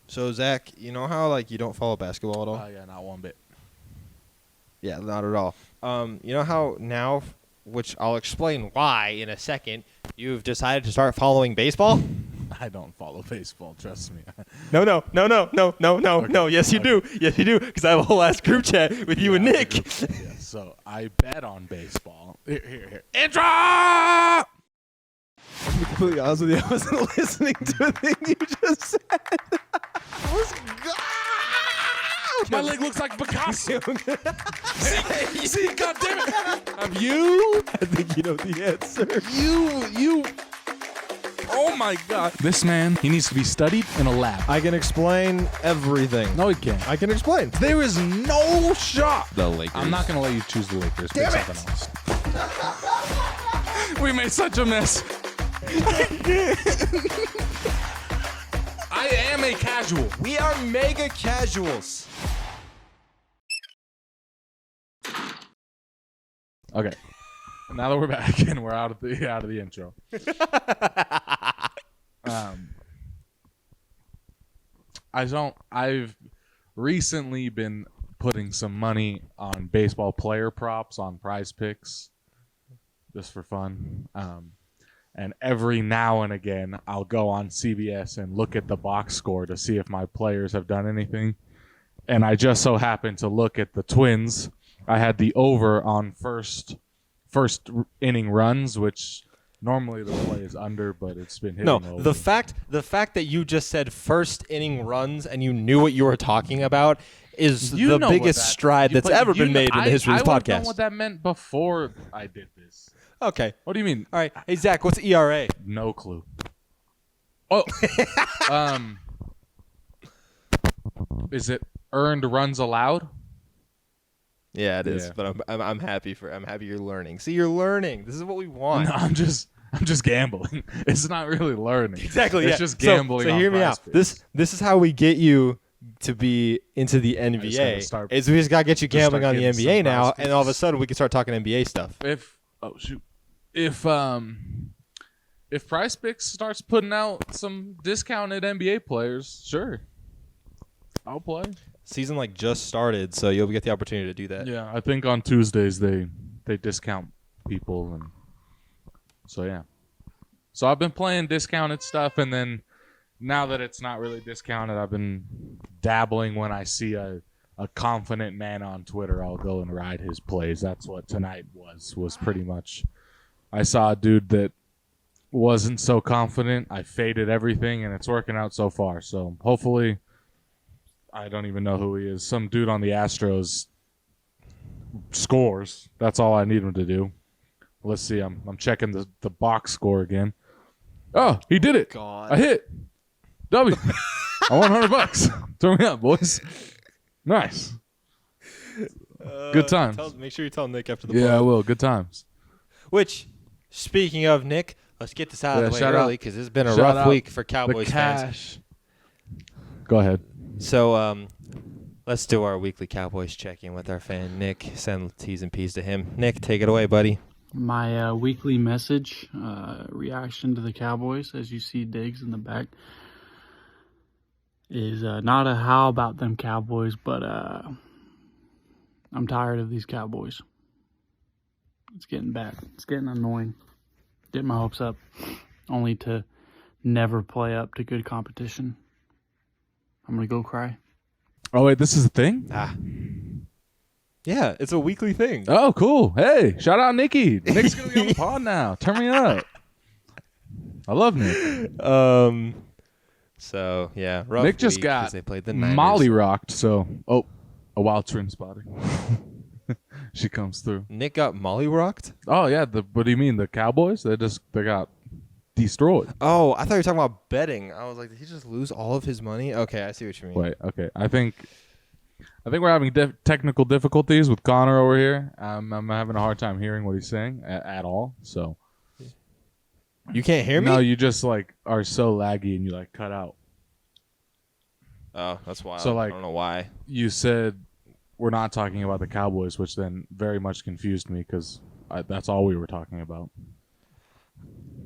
So, Zach, you know how, like, you don't follow basketball at all? Yeah, not one bit. Yeah, not at all. You know how now, which I'll explain why in a second, you've decided to start following baseball? I don't follow baseball, trust me. No. Yes, you do. Yes, you do. Because I have a whole ass group chat with you and Nick. Yeah, so I bet on baseball. Here. Intro! To be completely honest with you, I wasn't listening to a thing you just said. Let's go! My leg looks like Picasso. see, God damn it. Have you? I think you know the answer. You. Oh my God. This man, he needs to be studied in a lab. I can explain everything. No, he can't. I can explain. There is no shot. The Lakers. I'm not going to let you choose the Lakers. Damn Pick it. something else. We made such a mess. I am a casual. We are mega casuals. Okay. Now that we're back and we're out of the intro. I've recently been putting some money on baseball player props on Prize Picks just for fun. And every now and again I'll go on CBS and look at the box score to see if my players have done anything. And I just so happened to look at the Twins. I had the over on first inning runs, which normally the play is under, but it's been hitting over. The fact that you just said first inning runs and you knew what you were talking about is the biggest stride that's ever been made in the history of this podcast. I know what that meant before I did this. Okay. What do you mean? All right. Hey, Zach, what's ERA? No clue. Oh. Is it earned runs allowed? Yeah, it is. Yeah. But I'm happy you're learning. See, you're learning. This is what we want. No, I'm just gambling. It's not really learning. Exactly. It's just gambling. So hear me out. This is how we get you to be into the NBA. We just gotta get you gambling on the NBA now, and all of a sudden we can start talking NBA stuff. If Prize Picks starts putting out some discounted NBA players, sure, I'll play. Season just started, so you'll get the opportunity to do that. Yeah, I think on Tuesdays they discount people, and so yeah. So I've been playing discounted stuff, and then now that it's not really discounted, I've been dabbling when I see a confident man on Twitter. I'll go and ride his plays. That's what tonight was pretty much. I saw a dude that wasn't so confident. I faded everything, and it's working out so far. So hopefully. I don't even know who he is. Some dude on the Astros scores. That's all I need him to do. Let's see. I'm checking the box score again. Oh, he did it. God. I hit. W. I won $100. Turn me up, boys. Nice. Good times. Make sure you tell Nick after the Yeah, pod. I will. Good times. Which, speaking of Nick, let's get this out of the way early because it's been a Shout rough out week for Cowboys fans. Go ahead. So let's do our weekly Cowboys check-in with our fan Nick. Send T's and P's to him. Nick, take it away, buddy. My weekly message, reaction to the Cowboys, as you see Diggs in the back, is not a how about them Cowboys, but I'm tired of these Cowboys. It's getting bad. It's getting annoying. Getting my hopes up, only to never play up to good competition. I'm going to go cry. Oh, wait, this is a thing? Yeah, it's a weekly thing. Oh, cool. Hey, shout out Nikki. Nick's going to be on the pod now. Turn me up. I love Nick. So, yeah, rough Nick just week got they played the Niners. Molly rocked, so... Oh, a wild trim spotting. She comes through. Nick got Molly rocked? Oh, yeah. What do you mean? The Cowboys? They got destroyed. Oh, I thought you were talking about betting. I was like, did he just lose all of his money? Okay, I see what you mean. Wait, okay. I think we're having technical difficulties with Connor over here. I'm having a hard time hearing what he's saying at all. So you can't hear me? No, you just are so laggy and you cut out. Oh, that's wild. So I don't know why. You said we're not talking about the Cowboys, which then very much confused me because that's all we were talking about.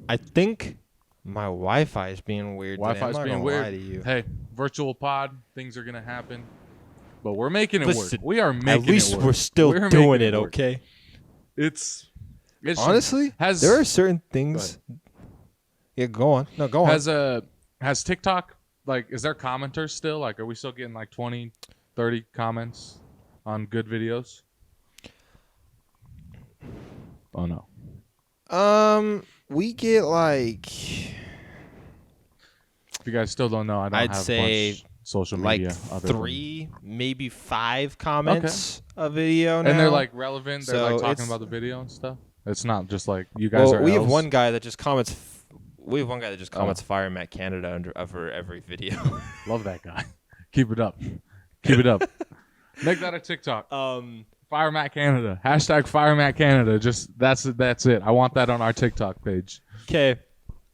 I think my Wi-Fi is being weird. Wi-Fi's being weird. Lie to you. Hey, virtual pod. Things are gonna happen, but we're making it Listen, work. We are making At least it work. we're still We're doing making it, work. okay? It's Honestly, there are certain things. Yeah, go on. No, go on. Has TikTok, like, is there commenters still? Like, are we still getting like 20, 30 comments on good videos? Oh no. We get like, If you guys still don't know, I don't I'd have say much social like media. 3, maybe 5 comments a video now. And they're like relevant. They're So like talking it's- about the video and stuff. It's not just like you guys are. we have elves. one guy that just comments. We have one guy that just comments "Fire Matt Canada" over every video. Love that guy. Keep it up. Keep it up. Make that a TikTok. Fire Matt Canada. Hashtag Fire Matt Canada. Just that's it. I want that on our TikTok page. Okay.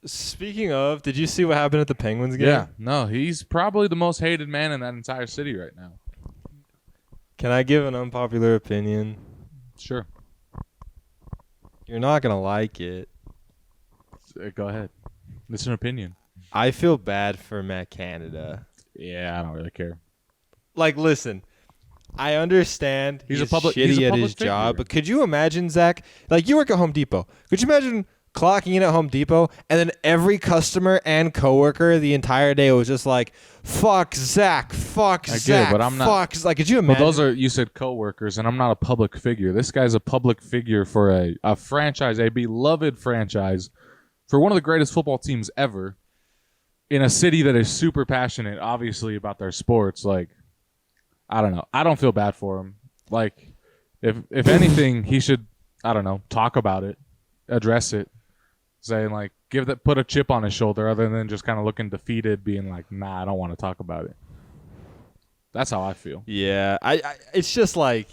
Speaking of, did you see what happened at the Penguins game? Yeah. No, he's probably the most hated man in that entire city right now. Can I give an unpopular opinion? Sure. You're not gonna like it. Go ahead. It's an opinion. I feel bad for Matt Canada. Yeah, I don't really care. Like, listen, I understand He's he's a public- shitty he's a at public his job, figure. but could you imagine, Zach? Like, you work at Home Depot. Could you imagine clocking in at Home Depot and then every customer and coworker the entire day was just like, "Fuck Zach, fuck I get it, Zach, but I'm not- fuck." Like, could you But imagine? those are, you said coworkers, and I'm not a public figure. This guy's a public figure for a franchise, a beloved franchise, for one of the greatest football teams ever, in a city that is super passionate, obviously, about their sports. Like, I don't know. I don't feel bad for him. Like, if anything, he should, I don't know, talk about it, address it, saying like, put a chip on his shoulder, other than just kind of looking defeated, being like, nah, I don't want to talk about it. That's how I feel. Yeah, I it's just like,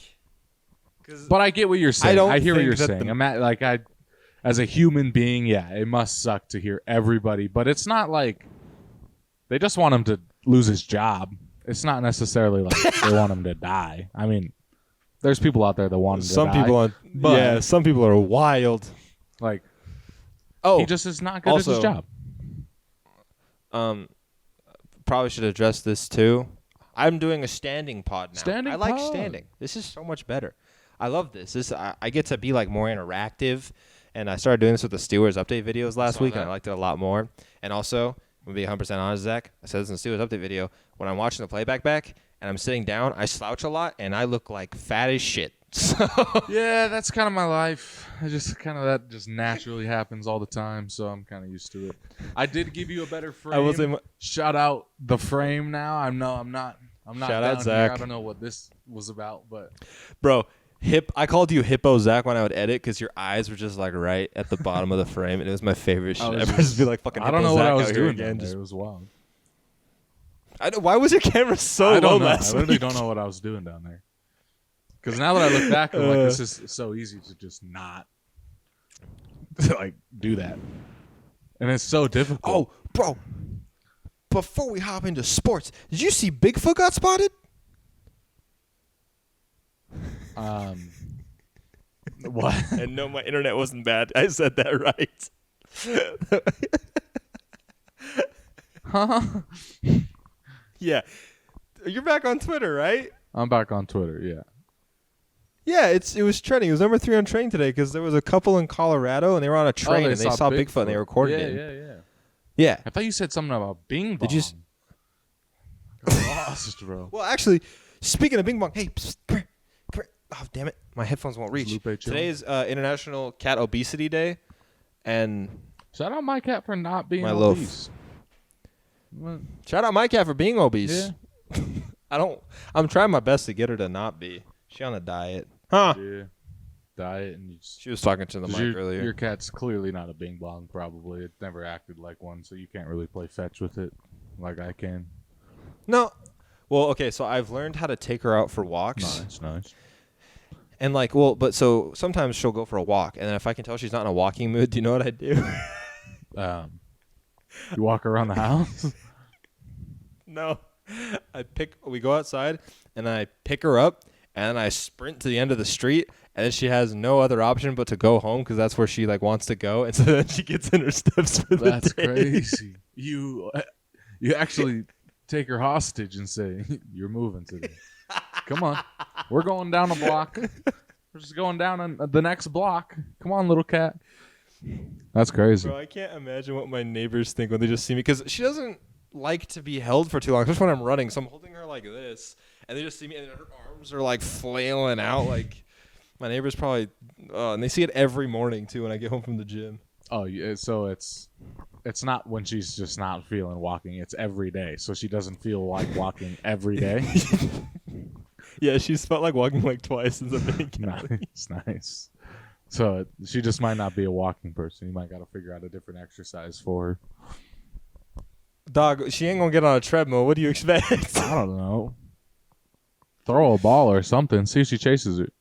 But I get what you're saying. don't I hear what think you're that saying. I'm at, like, as a human being, yeah, it must suck to hear everybody. But it's not like they just want him to lose his job. It's not necessarily like they want him to die. I mean, there's people out there that want him to some die. people some people are wild. Like, Oh, he just is not good at his also, job. Probably should address this too. I'm doing a standing pod now. Standing I like pod. standing. This is so much better. I love this. I get to be like more interactive, and I started doing this with the Steelers update videos last saw week, that. and I liked it a lot more. And also, I'm gonna be 100% honest, Zach. I said this in the Steelers update video. When I'm watching the playback back and I'm sitting down, I slouch a lot, and I look like fat as shit. So Yeah, that's kind of my life. That just naturally happens all the time, so I'm kind of used to it. I did give you a better frame. I will say Shout out the frame now. I'm not Shout down out, Zach. here. I don't know what this was about, but Bro, I called you Hippo Zach when I would edit because your eyes were just like right at the bottom of the frame, and it was my favorite shit was ever. just- Just be like fucking. I don't Hippo know what Zach I was out here doing again. down there. Just, It was wild. why was your camera so I low don't know. last I literally week? don't know what I was doing down there. Because now that I look back, I'm like, this is so easy to just not like do that, and it's so difficult. Oh, bro. Before we hop into sports, did you see Bigfoot got spotted? What? And no, my internet wasn't bad. I said that right. Huh? Yeah. You're back on Twitter, right? I'm back on Twitter. Yeah. Yeah, it was trending. It was number 3 on trending today because there was a couple in Colorado and they were on a train and they saw Bigfoot and they recorded it. Yeah. Yeah. I thought you said something about Bing Bong. Did you Got lost, bro? Well, actually, speaking of Bing Bong, hey, psst, come here. Oh, damn it. My headphones won't reach. Lupe chilling? Today is International Cat Obesity Day, and Shout out my cat for not being My love. obese. What? shout out my cat for being obese. Yeah. I'm trying my best to get her to not be. She on a diet. Huh? Yeah. Diet and you just, She was talking to the mic your, earlier. Your cat's clearly not a Bing Bong. Probably it never acted like one, so you can't really play fetch with it like I can. No. Well, okay, so I've learned how to take her out for walks. Nice. And but so sometimes she'll go for a walk, and then if I can tell she's not in a walking mood, do you know what I do? You walk around the house. No. We go outside, and I pick her up, and I sprint to the end of the street, and then she has no other option but to go home because that's where she wants to go, and so then she gets in her steps for the That's day. crazy. You actually take her hostage and say, "You're moving today. Come on, we're going down a block. We're just going down on the next block. Come on, little cat." That's crazy. Bro, I can't imagine what my neighbors think when they just see me, because she doesn't like to be held for too long, especially when I'm running. So I'm holding her like this, and they just see me, and her arms are like flailing out. Like my neighbors probably, and they see it every morning too when I get home from the gym. Oh, yeah. So it's not when she's just not feeling walking. It's every day. So she doesn't feel like walking every day. Yeah, she's felt like walking like twice since I've been in Cali. Nice. So she just might not be a walking person. You might got to figure out a different exercise for her. Dog, she ain't gonna get on a treadmill. What do you expect? I don't know. Throw a ball or something. See if she chases it.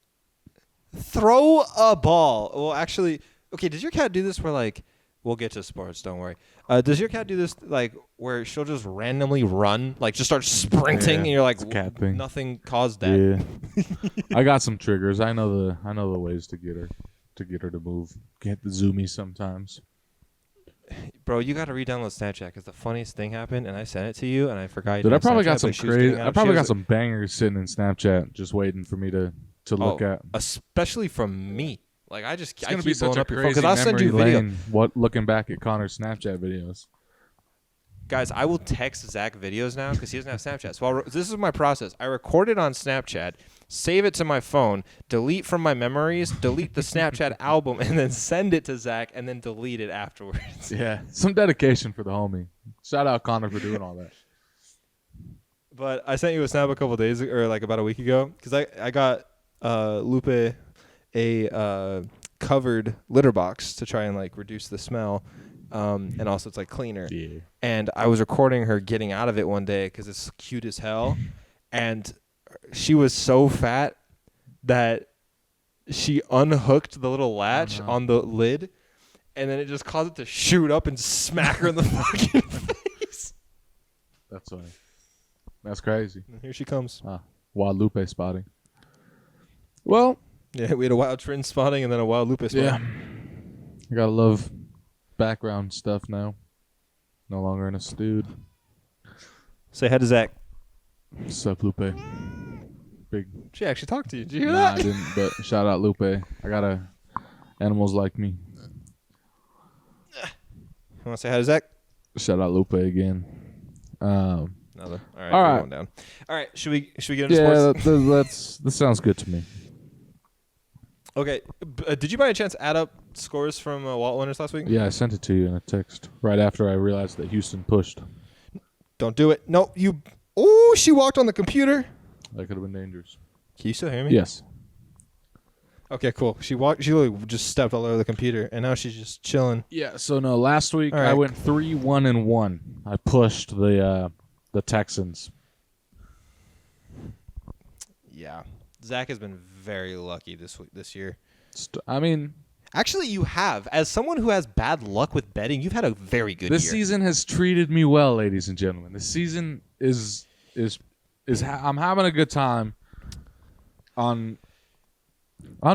Throw a ball. Well, actually, okay, does your cat do this where, like, we'll get to sports, don't worry. Does your cat do this, like, where she'll just randomly run, like, just start sprinting, and you're like, it's a cat thing. Nothing caused that. Yeah. I got some triggers. I know the ways to get her to move. Get the zoomies sometimes. Bro, you got to re-download Snapchat, because the funniest thing happened, and I sent it to you, and I forgot. Dude, I probably got some crazy. I probably got some bangers sitting in Snapchat just waiting for me to look at. Especially from me. Like, I keep be such blowing a up your phone, crazy because I'll send you video. lane, looking back at Connor's Snapchat videos. Guys, I will text Zach videos now because he doesn't have Snapchat. So this is my process. I record it on Snapchat, save it to my phone, delete from my memories, delete the Snapchat album, and then send it to Zach, and then delete it afterwards. Yeah, some dedication for the homie. Shout out Connor for doing all that. But I sent you a snap a couple days or like about a week ago, because I got Lupe a covered litter box to try and like reduce the smell. And also it's like cleaner. Yeah. And I was recording her getting out of it one day because it's cute as hell. And she was so fat that she unhooked the little latch on the lid, and then it just caused it to shoot up and smack her in the fucking face. That's funny. That's crazy. And here she comes. Wild Lupe spotting. Well, yeah, we had a wild Trin spotting and then a wild Lupe spotting. Yeah. I gotta love background stuff now. No longer in a stewed. Say hi to Zach. What's up, Lupe? Big. She actually talked to you. Did you hear Nah, that? I didn't, but shout out Lupe. I got animals like me. You want to say hi to Zach? Shout out Lupe again. Another. All right. All we're right. going down. All right. Should we get into sports? Yeah, that sounds good to me. Okay. Did you by any chance add up scores from Walt Winners last week? Yeah, I sent it to you in a text right after I realized that Houston pushed. Don't do it. No, you. Oh, she walked on the computer. That could have been dangerous. Can you still hear me? Yes. Okay, cool. She literally just stepped all over the computer, and now she's just chilling. Yeah. So no, last week All right. I went 3-1-1. I pushed the Texans. Yeah. Zach has been very lucky this year. I mean, actually, you have. As someone who has bad luck with betting, you've had a very good year. This season has treated me well, ladies and gentlemen. This season is I'm having a good time on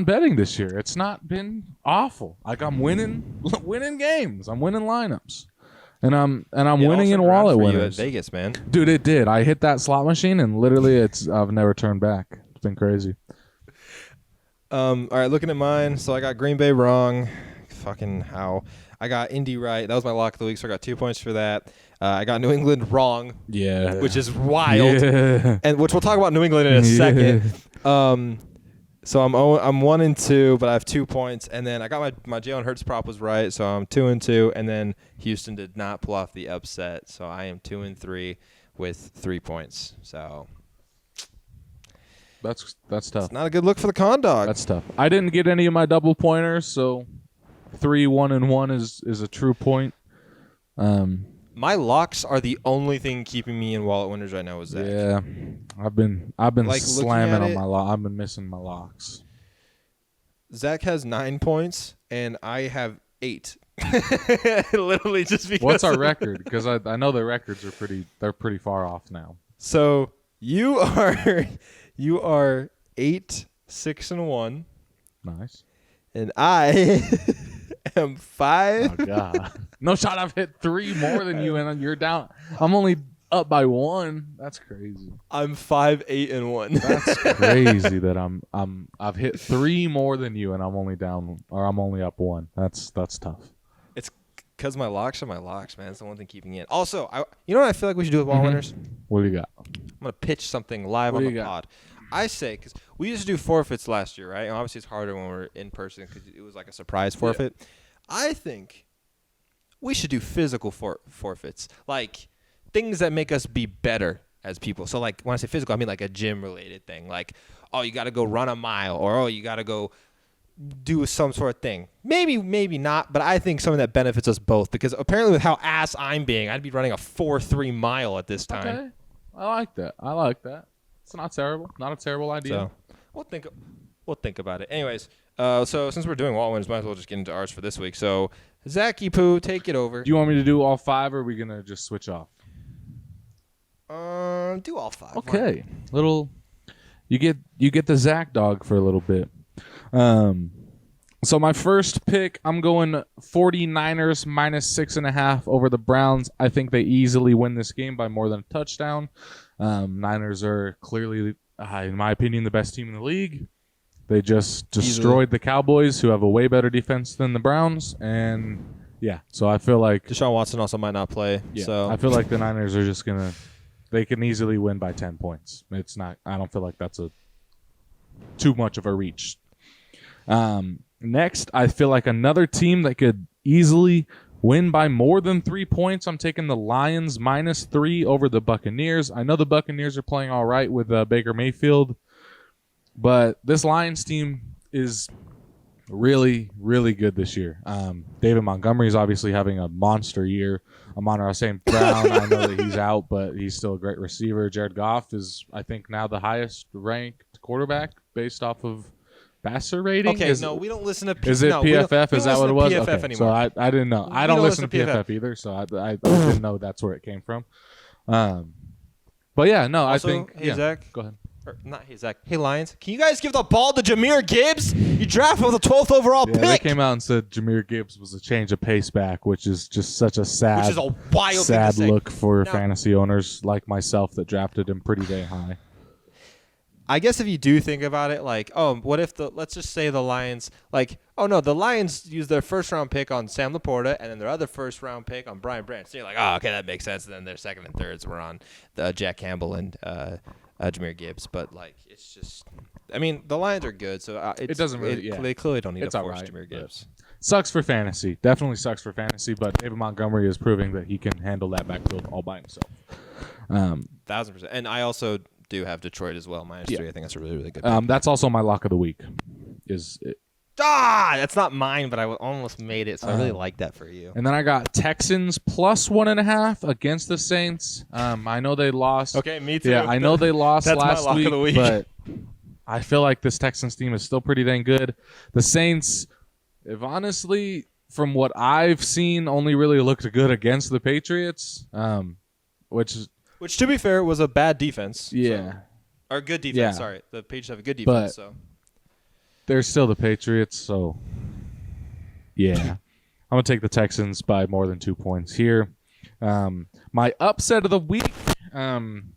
betting this year. It's not been awful. Like I'm winning games. I'm winning lineups. And I'm winning in wallet winners. At Vegas, man. Dude, it did. I hit that slot machine and literally I've never turned back. It's been crazy. All right, looking at mine. So I got Green Bay wrong. Fucking how. I got Indy right. That was my lock of the week, so I got 2 points for that. I got New England wrong. Yeah. Which is wild. Yeah. And which we'll talk about New England in a second. So I'm 1-2, but I have 2 points, and then I got my Jalen Hurts prop was right, so I'm 2-2, and then Houston did not pull off the upset, so I am 2-3 with 3 points. So That's tough. it's not a good look for the con dog. That's tough. I didn't get any of my double pointers, so 3-1-1 is a true point. My locks are the only thing keeping me in wallet winners right now. With Zach. Yeah, I've been Like, slamming on my lock. I've been missing my locks. Zach has 9 points, and I have 8. Literally just because. What's our record? Because I know the records are pretty far off now. So you are 8-6-1. Nice. And I am 5. Oh God. No shot. I've hit 3 more than you, and you're down. I'm only up by 1. That's crazy. I'm 5-8-1. That's crazy that I've hit 3 more than you and I'm only up 1. That's tough. It's because my locks are my locks, man. It's the one thing keeping in. Also, you know what I feel like we should do with ball winners? What do you got? I'm gonna pitch something live on the pod. I say, because we used to do forfeits last year, right? And obviously, it's harder when we're in person because it was like a surprise forfeit. Yeah. I think we should do physical forfeits, like things that make us be better as people. So, like, when I say physical, I mean like a gym-related thing. Like, oh, you got to go run a mile, or oh, you got to go do some sort of thing. Maybe not, but I think something that benefits us both, because apparently with how ass I'm being, I'd be running a 4.3 mile at this time. Okay. I like that. It's not terrible. Not a terrible idea. So we'll think about it. Anyways, so since we're doing wall winners, might as well just get into ours for this week. So, Zachy Poo, take it over. Do you want me to do all 5, or are we gonna just switch off? Do all 5. Okay. You get the Zach dog for a little bit. So my first pick, I'm going 49ers -6.5 over the Browns. I think they easily win this game by more than a touchdown. Niners are clearly, in my opinion, the best team in the league. They just destroyed the Cowboys, who have a way better defense than the Browns. And, yeah, so I feel like Deshaun Watson also might not play. Yeah, so I feel like the Niners are just going to – they can easily win by 10 points. It's not – I don't feel like that's too much of a reach. Next, I feel like another team that could easily win by more than 3 points. I'm taking the Lions -3 over the Buccaneers. I know the Buccaneers are playing all right with Baker Mayfield, but this Lions team is really, really good this year. David Montgomery is obviously having a monster year. Amon-Ra St. Brown, I know that he's out, but he's still a great receiver. Jared Goff is, I think, now the highest ranked quarterback based off of passer rating. Okay, no, we don't listen to PFF. Is it PFF? Is that what it was? PFF okay, anymore. so I didn't know. I don't listen to PFF either, so I didn't know that's where it came from. But yeah, no, also, I think. Hey, Zach. Go ahead. Or not hey, Zach. Hey, Lions. Can you guys give the ball to Jahmyr Gibbs? You drafted with the 12th overall pick. They came out and said Jahmyr Gibbs was a change of pace back, which is just such a sad, which is a wild sad thing to look for now, fantasy owners like myself that drafted him pretty dang high. I guess if you do think about it, like, oh, what if let's just say the Lions, like, oh no, the Lions used their first round pick on Sam Laporta and then their other first round pick on Brian Branch. So you're like, oh, okay, that makes sense. And then their second and thirds were on Jack Campbell and Jahmyr Gibbs. But like, it's just, I mean, the Lions are good, so it doesn't really. They clearly don't need to force right, Jahmyr Gibbs. Sucks for fantasy. Definitely sucks for fantasy. But David Montgomery is proving that he can handle that backfield all by himself. 1,000%. And I also do have Detroit as well, -3. I think that's a really, really good pick. That's also my lock of the week. That's not mine, but I almost made it, so I really like that for you. And then I got Texans +1.5 against the Saints. I know they lost. Okay, me too. Yeah, I know they lost That's last my lock of the week. but I feel like this Texans team is still pretty dang good. The Saints, if honestly, from what I've seen, only really looked good against the Patriots, Which, to be fair, was a bad defense. Yeah. So, or good defense, Yeah. sorry. The Patriots have a good defense, so. They're still the Patriots, so yeah. I'm going to take the Texans by more than 2 points here. My upset of the week, I'm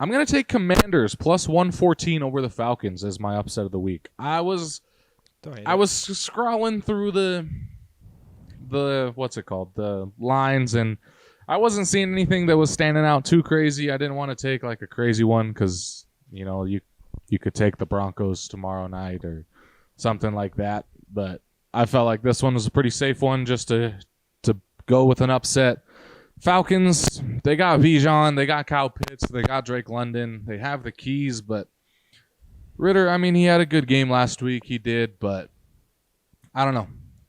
going to take Commanders +114 over the Falcons as my upset of the week. I was scrolling through the what's it called? The lines, and I wasn't seeing anything that was standing out too crazy. I didn't want to take like a crazy one because, you know, you could take the Broncos tomorrow night or something like that. But I felt like this one was a pretty safe one just to go with an upset. Falcons, they got Bijan, they got Kyle Pitts, they got Drake London. They have the keys, but Ritter, I mean, he had a good game last week. He did, but I don't know.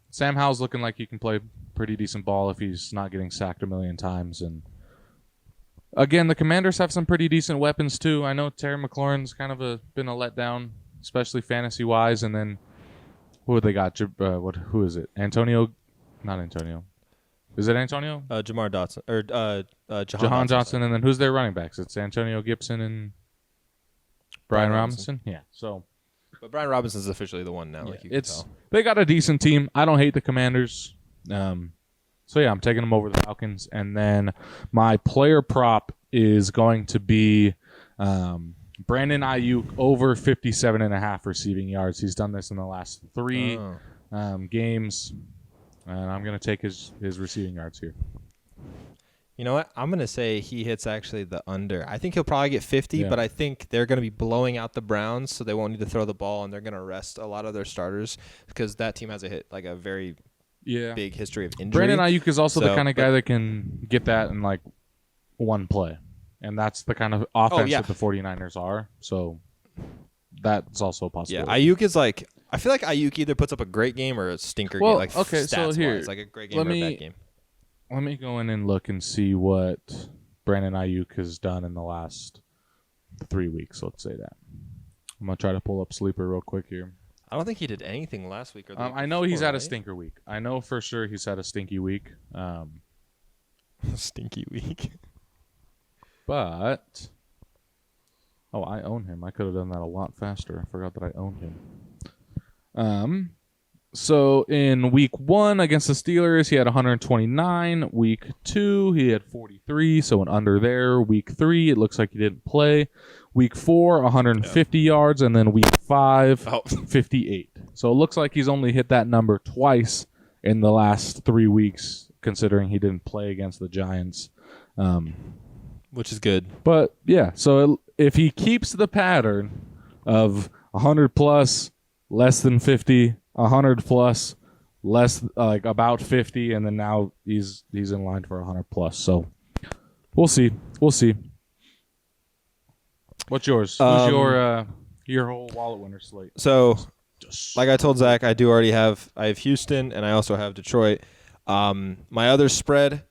Sam Howell's looking like he can play pretty decent ball if he's not getting sacked a million times. And again, the Commanders have some pretty decent weapons too. I know Terry McLaurin's kind of been a letdown, especially fantasy wise. And then who they got? Who is it? Antonio? Not Antonio. Is it Antonio? Jamar Dotson or Jahan Johnson. And then who's their running backs? It's Antonio Gibson and Brian Robinson. Yeah. So. But Brian Robinson's officially the one now. Yeah, like you can tell. They got a decent team. I don't hate the Commanders. So yeah, I'm taking him over the Falcons, and then my player prop is going to be Brandon Ayuk over 57.5 receiving yards. He's done this in the last 3 games, and I'm going to take his receiving yards here. You know what? I'm going to say he hits actually the under. I think he'll probably get 50, Yeah. but I think they're going to be blowing out the Browns, so they won't need to throw the ball, and they're going to rest a lot of their starters because that team has a very big history of injury. Brandon Ayuk is also the kind of guy that can get that in like one play, and that's the kind of offense that the 49ers are. So that's also a possibility. Yeah, Ayuk is like I feel like Ayuk either puts up a great game or a stinker game. Like okay, so here, like a great game or a bad game. Let me go in and look and see what Brandon Ayuk has done in the last 3 weeks. Let's say that. I'm gonna try to pull up Sleeper real quick here. I don't think he did anything last week. Or the week I know before, he's had a right? stinker week. I know for sure he's had a stinky week. Stinky week. But I own him. I could have done that a lot faster. I forgot that I owned him. So in week 1 against the Steelers, he had 129. Week 2, he had 43, so an under there. Week 3, it looks like he didn't play. Week 4, 150 yards, and then week 5, 58. So it looks like he's only hit that number twice in the last 3 weeks, considering he didn't play against the Giants. Which is good. But yeah, so if he keeps the pattern of 100 plus, less than 50, 100 plus, less like about 50, and then now he's in line for 100 plus. So we'll see. What's yours? Who's your whole wallet winner slate? So, like I told Zach, I have Houston and I also have Detroit. My other spread.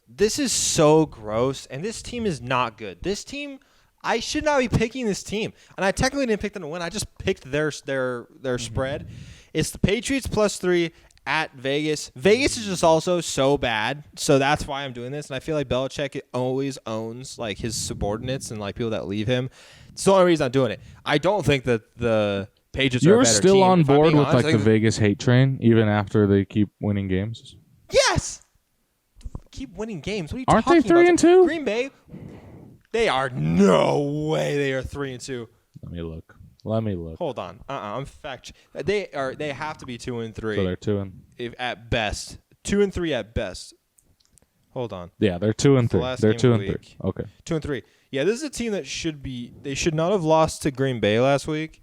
This is so gross, and this team is not good. This team, I should not be picking this team, and I technically didn't pick them to win. I just picked their spread. It's the Patriots +3 at Vegas. Vegas is just also so bad, so that's why I'm doing this. And I feel like Belichick always owns like his subordinates and like people that leave him. It's the only reason I'm doing it. I don't think that the Patriots are a better team. You're still on board with honest, the Vegas hate train, even after they keep winning games? Yes. Keep winning games. What are you Aren't talking they 3-2? Green Bay. They are no way. They are 3-2. Let me look. Hold on. I'm fact. They have to be 2-3. So they're 2 if at best. 2-3 at best. Hold on. Yeah, they're 2-3. They're 2-3. Okay. 2-3. Yeah, this is a team that they should not have lost to Green Bay last week.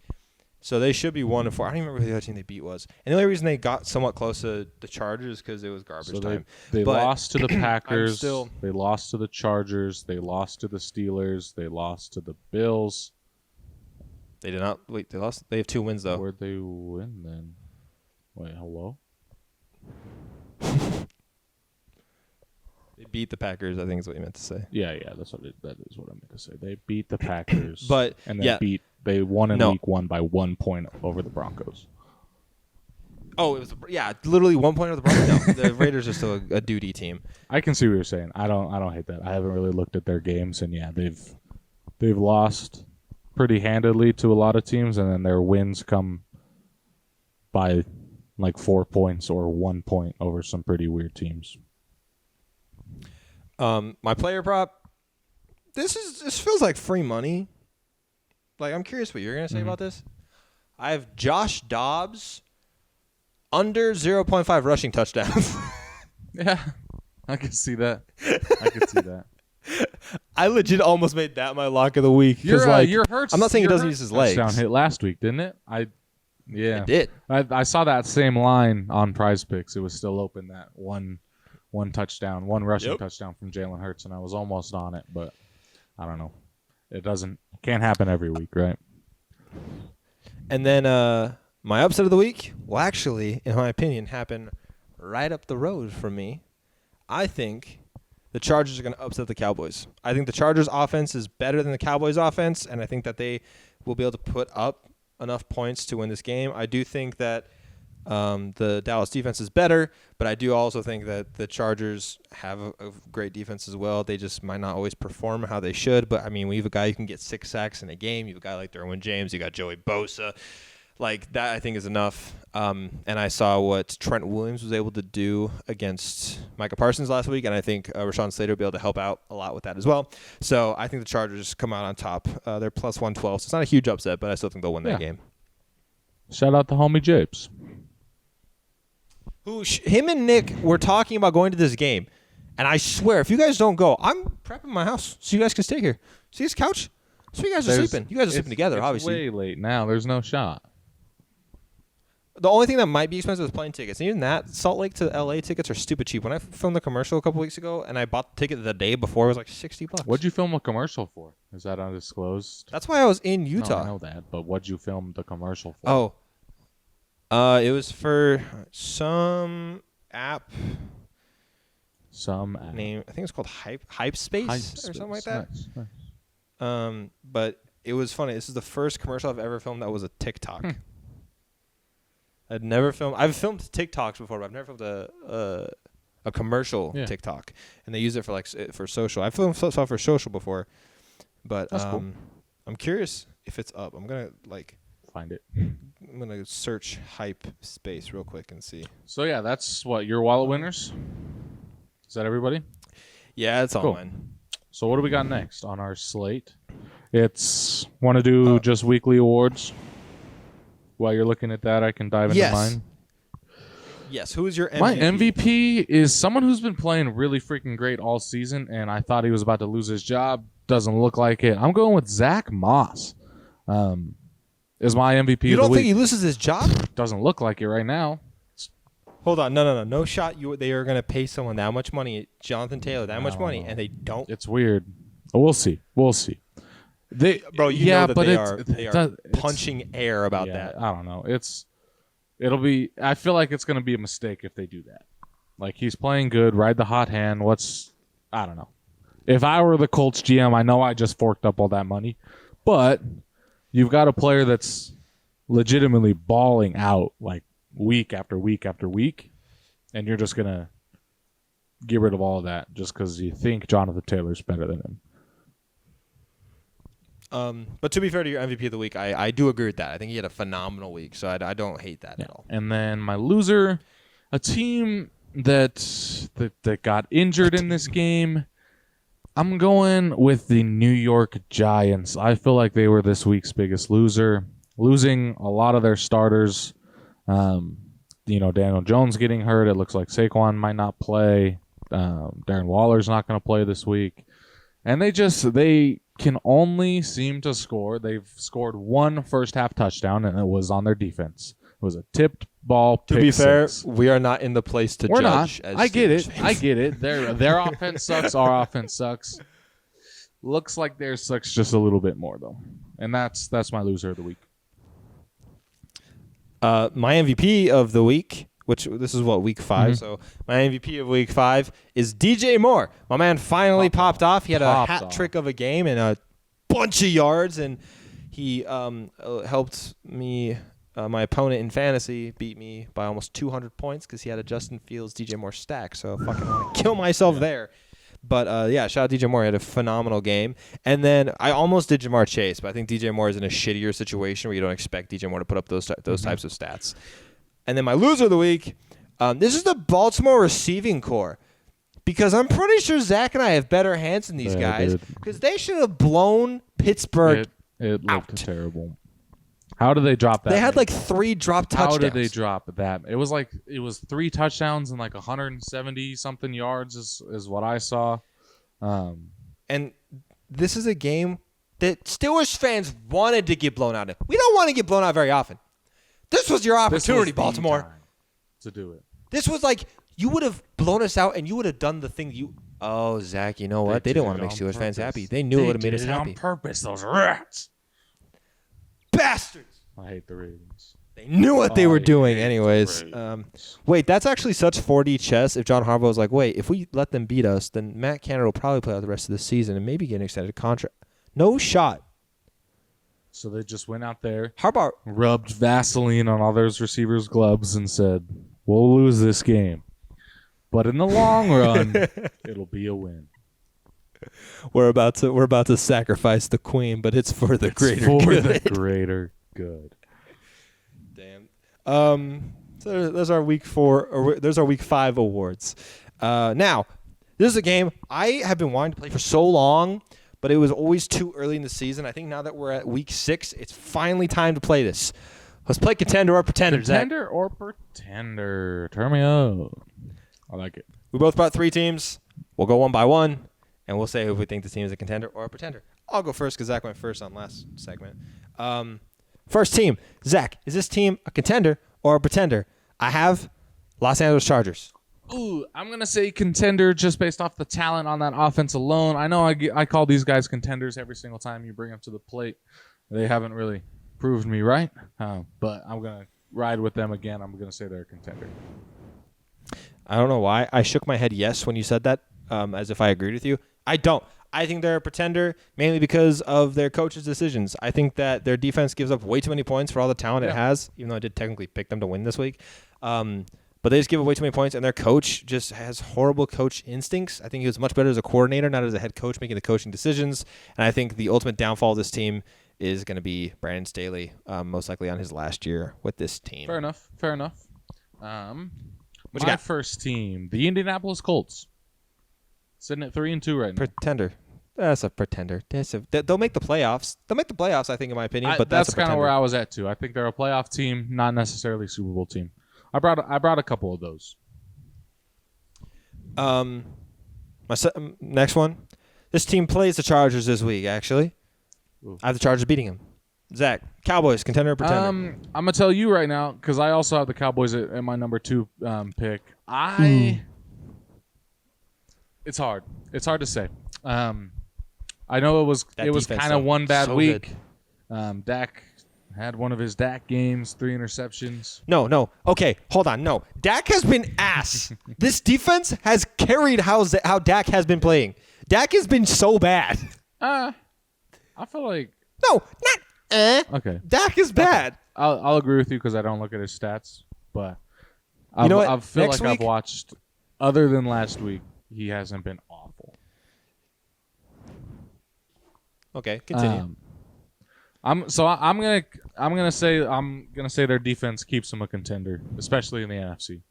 So they should be 1-4. I don't even remember who the other team they beat was. And the only reason they got somewhat close to the Chargers is because it was garbage time. They But lost to the Packers. still- They lost to the Chargers. They lost to the Steelers. They lost to the Bills. They did not. Wait, they lost. They have 2 wins, though. Where'd they win then? Wait, hello? They beat the Packers, I think is what you meant to say. Yeah, that is what I meant to say. They beat the Packers. But, and then they won in week 1 by 1 point over the Broncos. Oh, it was literally 1 point over the Broncos. No, the Raiders are still a duty team. I can see what you're saying. I don't hate that. I haven't really looked at their games, and yeah, they've lost pretty handedly to a lot of teams, and then their wins come by like 4 points or 1 point over some pretty weird teams. My player prop. This feels like free money. Like, I'm curious what you're gonna say about this. I have Josh Dobbs under 0.5 rushing touchdowns. Yeah, I can see that. I legit almost made that my lock of the week. Your Hurts. I'm not saying he doesn't Hurts use his legs. touchdown hit last week, didn't it? It did. I saw that same line on Prize Picks. It was still open, that one touchdown, one rushing touchdown from Jalen Hurts, and I was almost on it, but I don't know. It can't happen every week, right? And then my upset of the week will actually, in my opinion, happen right up the road from me. I think the Chargers are going to upset the Cowboys. I think the Chargers' offense is better than the Cowboys' offense, and I think that they will be able to put up enough points to win this game. I do think that the Dallas defense is better, but I do also think that the Chargers have a great defense as well. They just might not always perform how they should, but I mean, we have a guy who can get 6 sacks in a game. You have a guy like Derwin James. You got Joey Bosa. Like that, I think is enough. And I saw what Trent Williams was able to do against Micah Parsons last week, and I think Rashawn Slater will be able to help out a lot with that as well. So I think the Chargers come out on top. They're plus 112, so it's not a huge upset, but I still think they'll win that game. Shout out to homie Japes. Him and Nick were talking about going to this game, and I swear, if you guys don't go, I'm prepping my house so you guys can stay here. See this couch? So you guys are sleeping. You guys are sleeping together, it's obviously. Way late now. There's no shot. The only thing that might be expensive is plane tickets. And even that, Salt Lake to LA tickets are stupid cheap. When I filmed the commercial a couple weeks ago and I bought the ticket the day before, it was like $60. What'd you film a commercial for? Is that undisclosed? That's why I was in Utah. No, I know that, but what'd you film the commercial for? It was for some app. Some app. Name. I think it's called Hype Space or something like that. Nice. But it was funny. This is the first commercial I've ever filmed that was a TikTok. I've filmed TikToks before, but I've never filmed a commercial TikTok, and they use it for social. I've filmed stuff for social before, but that's cool. I'm curious if it's up. I'm gonna find it. I'm gonna search Hype Space real quick and see. So yeah, that's what your wallet winners. Is that everybody? Yeah, it's all mine. So what do we got next on our slate? It's want to do just weekly awards. While you're looking at that, I can dive into mine. Yes. Who is your MVP? My MVP is someone who's been playing really freaking great all season, and I thought he was about to lose his job. Doesn't look like it. I'm going with Zach Moss. Is my MVP. You don't think he loses his job? Doesn't look like it right now. Hold on. No shot. They are going to pay someone that much money, Jonathan Taylor, that much money, and they don't. It's weird. We'll see. They are punching air about that. I don't know. I feel like it's going to be a mistake if they do that. Like, he's playing good, ride the hot hand. I don't know. If I were the Colts GM, I know I just forked up all that money, but you've got a player that's legitimately balling out like week after week after week, and you're just going to get rid of all of that just because you think Jonathan Taylor's better than him. But to be fair to your MVP of the week, I do agree with that. I think he had a phenomenal week, so I don't hate that at all. And then my loser, a team that got injured in this game. I'm going with the New York Giants. I feel like they were this week's biggest loser, losing a lot of their starters. Daniel Jones getting hurt. It looks like Saquon might not play. Darren Waller's not going to play this week. And they can only seem to score. They've scored one first half touchdown, and it was on their defense. It was a tipped ball. To be fair, we are not in the place to judge. I get it. Their offense sucks. Our offense sucks. Looks like theirs sucks just a little bit more though, and that's my loser of the week. My MVP of the week, which this is week 5. So my MVP of week 5 is DJ Moore. My man finally popped off. He had a hat trick of a game and a bunch of yards, and he helped me. My opponent in fantasy beat me by almost 200 points because he had a Justin Fields, DJ Moore stack. So I fucking want to kill myself there. But shout out DJ Moore. He had a phenomenal game. And then I almost did Jamar Chase, but I think DJ Moore is in a shittier situation where you don't expect DJ Moore to put up those types of stats. And then my loser of the week, this is the Baltimore receiving core. Because I'm pretty sure Zach and I have better hands than these guys. Because they should have blown Pittsburgh It looked out. Terrible. How did they drop that? They had 3 drop touchdowns. How did they drop that? It was 3 touchdowns and 170 something yards is what I saw. And this is a game that Steelers fans wanted to get blown out in. We don't want to get blown out very often. This was your opportunity, Baltimore. To do it. This was you would have blown us out and you would have done the thing you. Oh, Zach, you know what? They didn't want to make Steelers fans happy. They knew it would have made us happy. On purpose, those rats. Bastards. I hate the Ravens. They knew what they were doing. Anyways, wait, that's actually such 4D chess. If John Harbaugh was like, wait, if we let them beat us, then Matt Canada will probably play out the rest of the season and maybe get an extended contract. No shot. So they just went out there, Harbaugh rubbed Vaseline on all those receivers' gloves and said, we'll lose this game. But in the long run, it'll be a win. We're about to sacrifice the queen, but it's for the greater good. The greater good. So there's our week 4, or there's our week 5 awards. Now, this is a game I have been wanting to play for so long, but it was always too early in the season. I think now that we're at week 6, it's finally time to play this. Let's play contender or pretender. Contender or pretender? Turn me up. I like it. We both brought 3 teams. We'll go one by one, and we'll say if we think the team is a contender or a pretender. I'll go first because Zach went first on last segment. First team. Zach, is this team a contender or a pretender? I have Los Angeles Chargers. Ooh, I'm going to say contender just based off the talent on that offense alone. I know I call these guys contenders every single time you bring them to the plate. They haven't really proved me right, but I'm going to ride with them again. I'm going to say they're a contender. I don't know why. I shook my head yes when you said that, as if I agreed with you. I don't. I think they're a pretender mainly because of their coach's decisions. I think that their defense gives up way too many points for all the talent it has, even though I did technically pick them to win this week. But they just give up way too many points, and their coach just has horrible coach instincts. I think he was much better as a coordinator, not as a head coach making the coaching decisions. And I think the ultimate downfall of this team is going to be Brandon Staley, most likely on his last year with this team. Fair enough. What you My got? first team, the Indianapolis Colts. Sitting at 3-2 right now. Pretender. That's a pretender. They'll make the playoffs. They'll make the playoffs, I think, in my opinion. But that's kind of where I was at too. I think they're a playoff team, not necessarily a Super Bowl team. I brought a couple of those. Next one. This team plays the Chargers this week. Actually, Ooh. I have the Chargers beating them. Zach, Cowboys, contender or pretender? I'm gonna tell you right now because I also have the Cowboys at my number 2 pick. It's hard. It's hard to say. I know it was kind of one bad week. Dak had one of his Dak games, 3 interceptions. No. Okay, hold on. No, Dak has been ass. This defense has carried how Dak has been playing. Dak has been so bad. I feel like No, not. Okay. Dak is bad. I'll agree with you because I don't look at his stats, but You know what? I feel Next like I've week- watched, other than last week, he hasn't been awful. Okay, continue. I'm gonna say their defense keeps them a contender, especially in the NFC.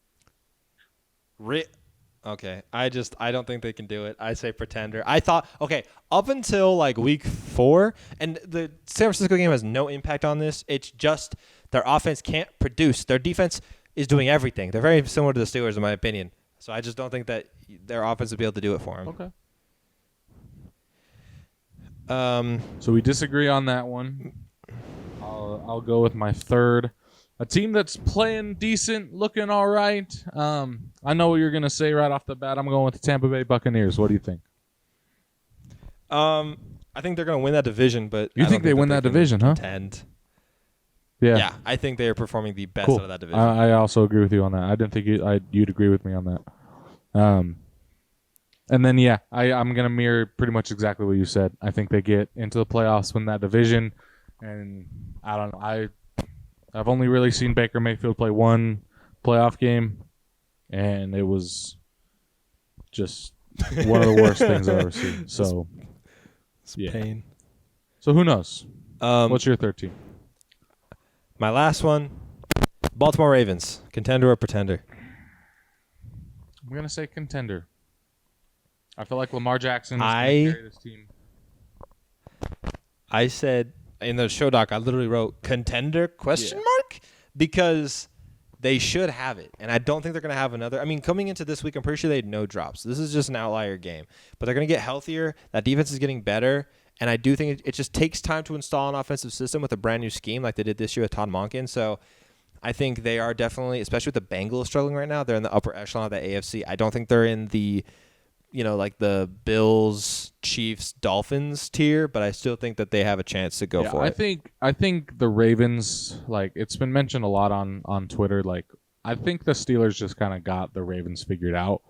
Okay, I don't think they can do it. I say pretender. I thought, okay, up until like week 4, and the San Francisco game has no impact on this. It's just their offense can't produce. Their defense is doing everything. They're very similar to the Steelers, in my opinion. So I just don't think that their offense will be able to do it for them. Okay. So we disagree on that one. I'll go with my third. A team that's playing decent, looking all right. I know what you're going to say right off the bat. I'm going with the Tampa Bay Buccaneers. What do you think? I think they're going to win that division, but You think they win that division, huh? Contend. Yeah. I think they are performing the best Cool. out of that division. I also agree with you on that. I didn't think you'd agree with me on that. And then, I'm going to mirror pretty much exactly what you said. I think they get into the playoffs, win that division, and I don't know. I've only really seen Baker Mayfield play one playoff game, and it was just one of the worst things I've ever seen. So, It's pain. So who knows? Um, What's your third team? My last one, Baltimore Ravens, contender or pretender? I'm going to say contender. I feel like Lamar Jackson is I- going to carry this team. I said in the show doc, I literally wrote contender question mark because they should have it, and I don't think they're going to have another. I mean, coming into this week, I'm pretty sure they had no drops. This is just an outlier game, but they're going to get healthier. That defense is getting better, and I do think it just takes time to install an offensive system with a brand new scheme like they did this year with Todd Monken. So I think they are definitely, especially with the Bengals struggling right now, they're in the upper echelon of the AFC. I don't think they're in the like the Bills, Chiefs, Dolphins tier, but I still think that they have a chance to go for it. I think the Ravens, like it's been mentioned a lot on Twitter, like I think the Steelers just kind of got the Ravens figured out.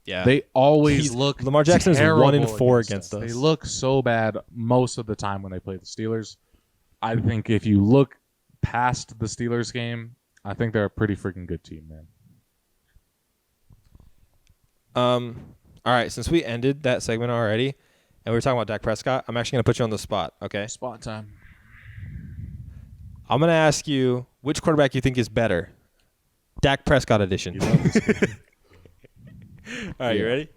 They always look Lamar Jackson is terrible 1-4 against us. They look so bad most of the time when they play the Steelers. I think if you look past the Steelers game, I think they're a pretty freaking good team, man. All right, since we ended that segment already, and we were talking about Dak Prescott, I'm actually going to put you on the spot, okay? Spot time. I'm going to ask you Which quarterback you think is better? Dak Prescott edition. All right, you ready?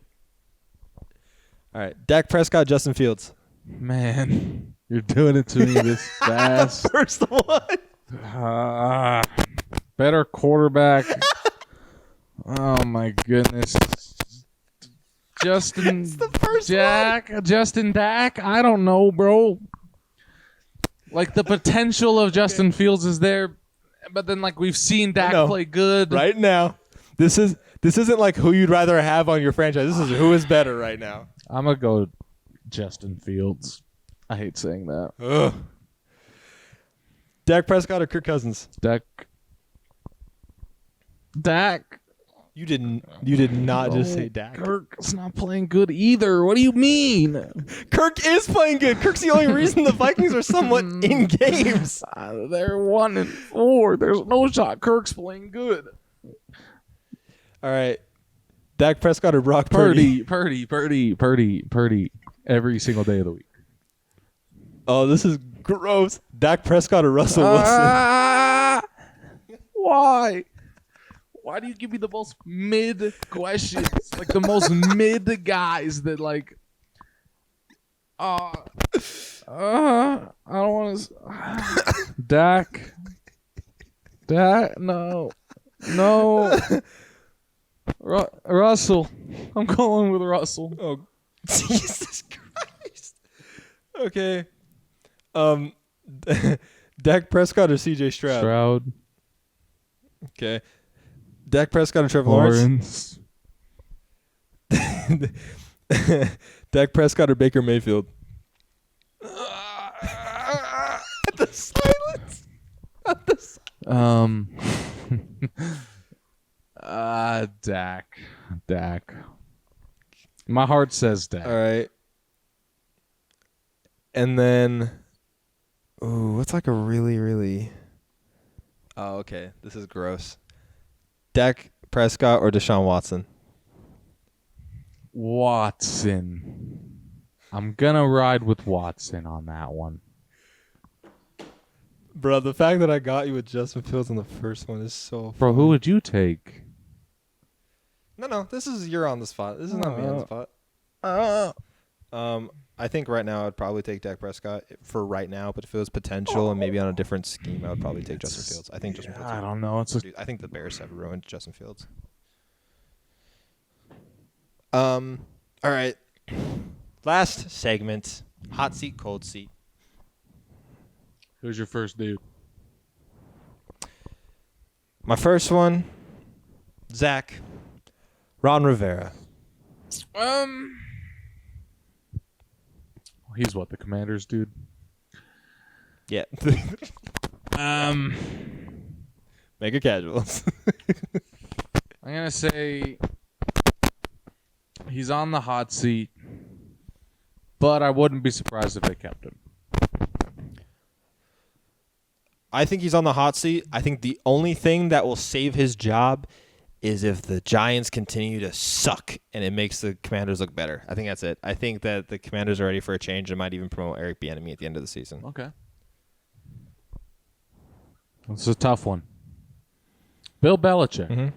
All right, Dak Prescott, Justin Fields. Man, you're doing it to me this fast. First one. Better quarterback. Oh my goodness. Justin Dak. I don't know, bro. Like the potential of Justin Fields is there, but then like we've seen Dak play good right now. This isn't like who you'd rather have on your franchise. This is who is better right now. I'm gonna go Justin Fields. I hate saying that. Ugh. Dak Prescott or Kirk Cousins? Dak. You did not just say Dak. Kirk's not playing good either. What do you mean? Kirk is playing good. Kirk's the only reason the Vikings are somewhat in games. They're 1-4. There's no shot Kirk's playing good. All right. Dak Prescott or Brock Purdy? Purdy. Every single day of the week. Oh, this is gross. Dak Prescott or Russell Wilson? Why? Why do you give me the most mid questions? Like the most mid guys that like. I don't want to. Dak. No. Russell. I'm going with Russell. Oh, Jesus Christ. Okay. Dak Prescott or CJ Stroud? Okay. Dak Prescott or Trevor Lawrence? Dak Prescott or Baker Mayfield? The silence. Dak. My heart says Dak. All right. And then, what's like a really... Oh, okay. This is gross. Dak Prescott or Deshaun Watson? Watson. I'm going to ride with Watson on that one. Bro, the fact that I got you with Justin Fields on the first one is so Bro, who would you take? No, you're on the spot. This is not me on the spot. I think right now I'd probably take Dak Prescott for right now, but if it was potential and maybe on a different scheme, I would probably take Justin Fields. I think Justin Fields. I don't know. I think the Bears have ruined Justin Fields. All right. Last segment, hot seat, cold seat. Who's your first dude? My first one, Zach, Ron Rivera. He's what, the Commanders dude? Yeah. Mega casuals. I'm going to say he's on the hot seat, but I wouldn't be surprised if they kept him. I think he's on the hot seat. I think the only thing that will save his job is if the Giants continue to suck and it makes the Commanders look better. I think that's it. I think that the Commanders are ready for a change and might even promote Eric Bieniemy at the end of the season. Okay. This is a tough one. Bill Belichick. Mm-hmm.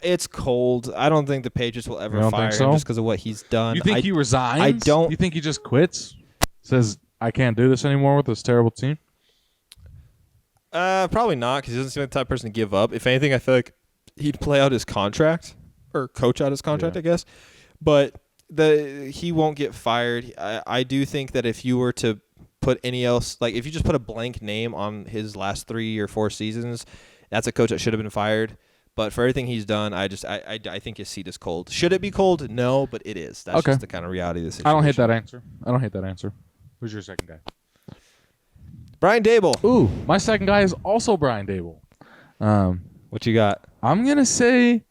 It's cold. I don't think the Patriots will ever fire him just because of what he's done. You think he resigns? I don't. You think he just quits? Says, I can't do this anymore with this terrible team? Probably not, because he doesn't seem like the type of person to give up. If anything, I feel like he'd play out his contract or coach out his contract, I guess. But he won't get fired. I do think that if you were to put if you just put a blank name on his last 3 or 4 seasons, that's a coach that should have been fired. But for everything he's done, I think his seat is cold. Should it be cold? No, but it is. That's just the kind of reality of the situation. I don't hate that answer. Who's your second guy? Brian Daboll. Ooh, my second guy is also Brian Daboll. What you got? I'm going to say,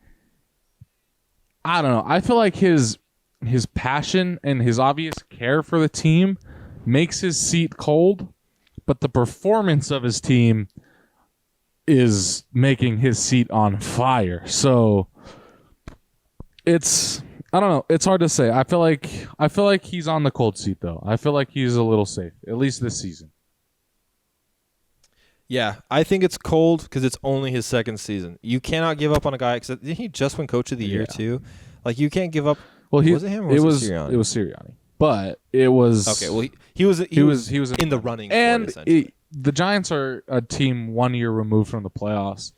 I don't know. I feel like his passion and his obvious care for the team makes his seat cold, but the performance of his team is making his seat on fire. So I don't know. It's hard to say. I feel like he's on the cold seat though. I feel like he's a little safe, at least this season. Yeah, I think it's cold because it's only his second season. You cannot give up on a guy. Cause didn't he just win Coach of the Year too? Like you can't give up. Well, was it him or was it Sirianni? It was Sirianni, but it was okay. Well, he was in the running. And for it, the Giants are a team 1 year removed from the playoffs,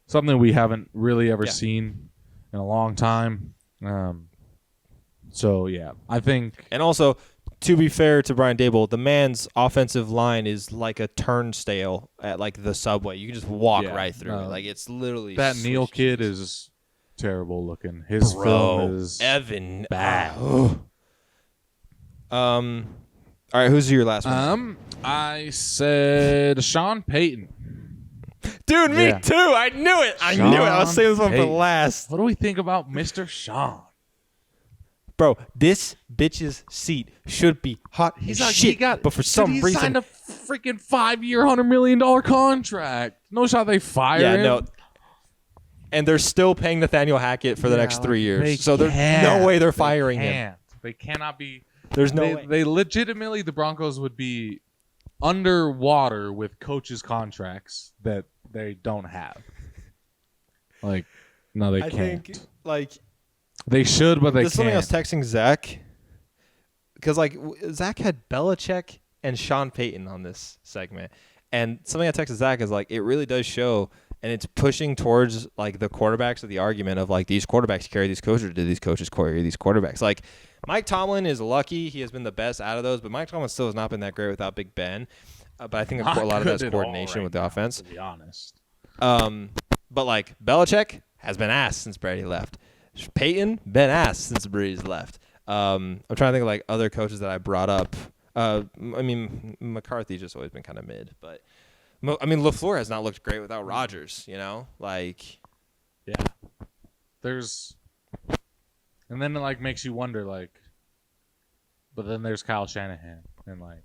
something we haven't really ever seen in a long time. So yeah, I think. And also, to be fair to Brian Dable, the man's offensive line is like a turnstile at like the subway. You can just walk right through it. Like it's literally that Neal kid is terrible looking. His film is Evan bad. All right, who's your last one? I said Sean Payton. Dude, me too. I knew it. I knew it. I was saving this one for last. What do we think about Mr. Sean? Bro, this bitch's seat should be hot as shit. But for some reason, he signed a freaking 5-year, $100 million contract. No shot they fire him. No. And they're still paying Nathaniel Hackett for the next 3 years. So there's no way they're firing him. They cannot be. There's no way. They legitimately, the Broncos would be underwater with coaches' contracts that they don't have. Like, no, they can't. I think, like, they should, but they can't. Something I was texting Zach, because like Zach had Belichick and Sean Payton on this segment, and something I texted Zach is like it really does show, and it's pushing towards like the quarterbacks of the argument of like these quarterbacks carry these coaches, or do these coaches carry these quarterbacks? Like Mike Tomlin is lucky; he has been the best out of those, but Mike Tomlin still has not been that great without Big Ben. But I think a lot of that's coordination with the offense. To be honest, but like Belichick has been ass since Brady left. Peyton been ass since Breeze left. I'm trying to think of like other coaches that I brought up. I mean, McCarthy's just always been kind of mid, but I mean, LaFleur has not looked great without Rodgers. You know, like yeah. And then it like makes you wonder, like, but then there's Kyle Shanahan, and like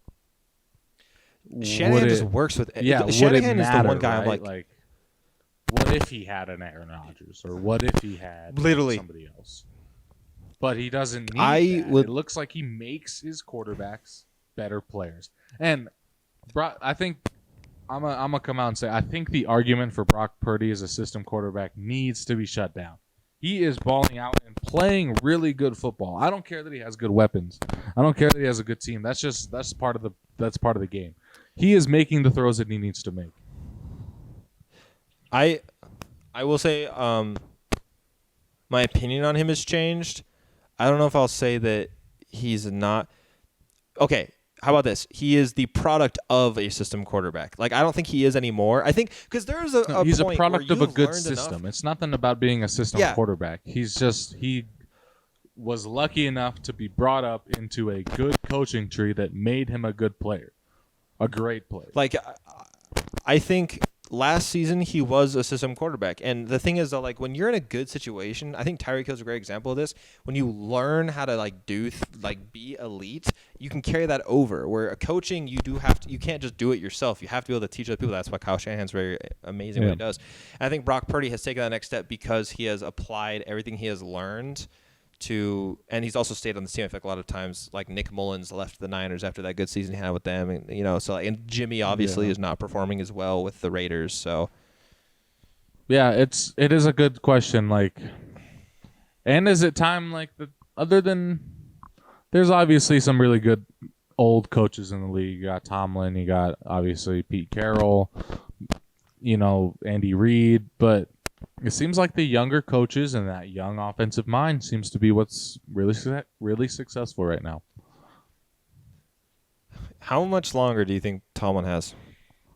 Shanahan just works with. Yeah, Shanahan is the one guy right? I'm like, what if he had an Aaron Rodgers, or what if he had somebody else? But he doesn't need that. It looks like he makes his quarterbacks better players. And I think I'm gonna come out and say I think the argument for Brock Purdy as a system quarterback needs to be shut down. He is balling out and playing really good football. I don't care that he has good weapons. I don't care that he has a good team. That's part of the game. He is making the throws that he needs to make. I will say my opinion on him has changed. I don't know if I'll say that he's not. Okay, how about this? He is the product of a system quarterback. Like, I don't think he is anymore. I think because there's he's point a product where of a good system. Enough. It's nothing about being a system quarterback. He was lucky enough to be brought up into a good coaching tree that made him a good player, a great player. Like, I think last season he was a system quarterback, and the thing is though, like when you're in a good situation, I think Tyreek Hill's a great example of this. When you learn how to like be elite, you can carry that over. Where a coaching, you can't just do it yourself. You have to be able to teach other people. That's why Kyle Shanahan's very amazing what he does. And I think Brock Purdy has taken that next step because he has applied everything he has learned and he's also stayed on the team. I feel like a lot of times, like Nick Mullins left the Niners after that good season he had with them, and and Jimmy obviously is not performing as well with the Raiders. So, yeah, it is a good question. Like, and is it time other than there's obviously some really good old coaches in the league. You got Tomlin, you got obviously Pete Carroll, Andy Reid, but it seems like the younger coaches and that young offensive mind seems to be what's really successful right now. How much longer do you think Tomlin has?